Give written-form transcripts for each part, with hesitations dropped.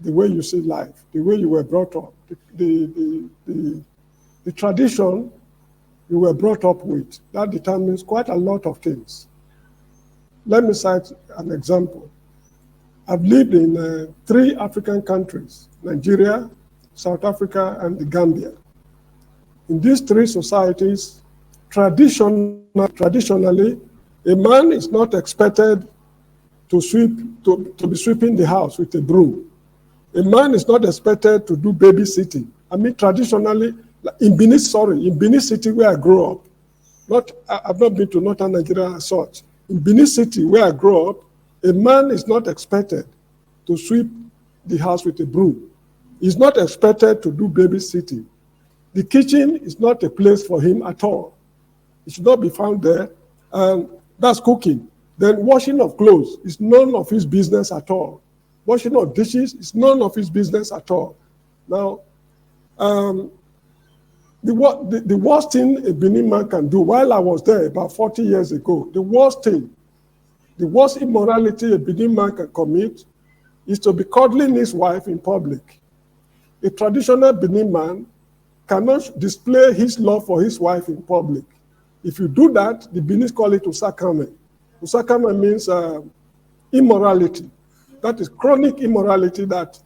the way you see life, the way you were brought up, the tradition you were brought up with. That determines quite a lot of things. Let me cite an example. I've lived in 3 African countries: Nigeria, South Africa, and the Gambia. In these 3 societies, traditionally, a man is not expected to be sweeping the house with a broom. A man is not expected to do babysitting. I mean, traditionally, in Benin City, where I grew up, I've not been to northern Nigeria as such. In Benin City, where I grew up, a man is not expected to sweep the house with a broom. He's not expected to do babysitting. The kitchen is not a place for him at all. It should not be found there, and that's cooking. Then washing of clothes is none of his business at all. Washing of dishes is none of his business at all. Now, the worst thing a Benin man can do, while I was there about 40 years ago, the worst immorality a Benin man can commit is to be cuddling his wife in public. A traditional Benin man cannot display his love for his wife in public. If you do that, the Benin call it usakame. Usakame means immorality. That is chronic immorality that,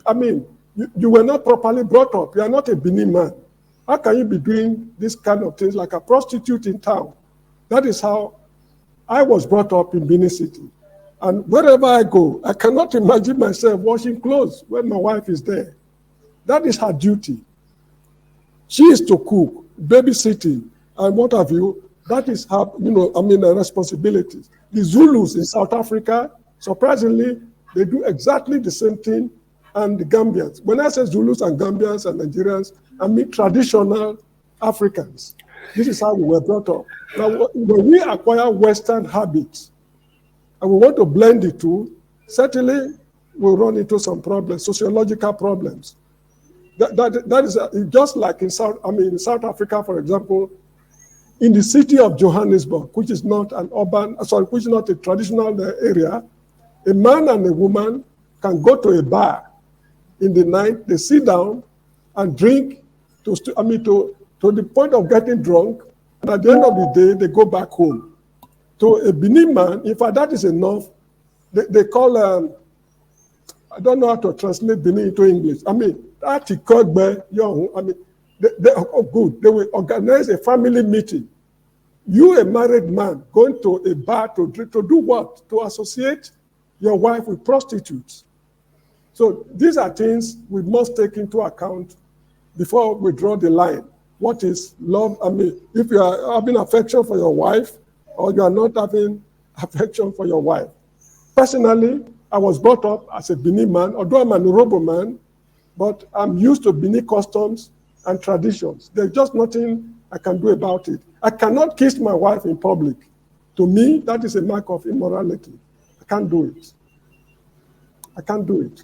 I mean, you were not properly brought up. You are not a Benin man. How can you be doing this kind of things like a prostitute in town? That is how I was brought up in Benin City. And wherever I go, I cannot imagine myself washing clothes when my wife is there. That is her duty. She is to cook, babysitting, and what have you. That is her, responsibilities. The Zulus in South Africa, surprisingly, they do exactly the same thing, and the Gambians. When I say Zulus and Gambians and Nigerians, I mean traditional Africans. This is how we were brought up. Now, when we acquire Western habits, and we want to blend the two, certainly we'll run into some problems, sociological problems. That is just like in South Africa, for example, in the city of Johannesburg, which is not which is not a traditional area, a man and a woman can go to a bar in the night, they sit down and drink to the point of getting drunk, and at the end of the day, they go back home. To a Benin man, in fact, that is enough. They call, I don't know how to translate Benin into English. They will organize a family meeting. You, a married man, going to a bar to drink, to do what? To associate your wife with prostitutes. So these are things we must take into account before we draw the line. What is love? If you are having affection for your wife, or you are not having affection for your wife. Personally, I was brought up as a Benin man, although I'm an Urhobo man, but I'm used to Benin customs and traditions. There's just nothing I can do about it. I cannot kiss my wife in public. To me, that is a mark of immorality. I can't do it. I can't do it.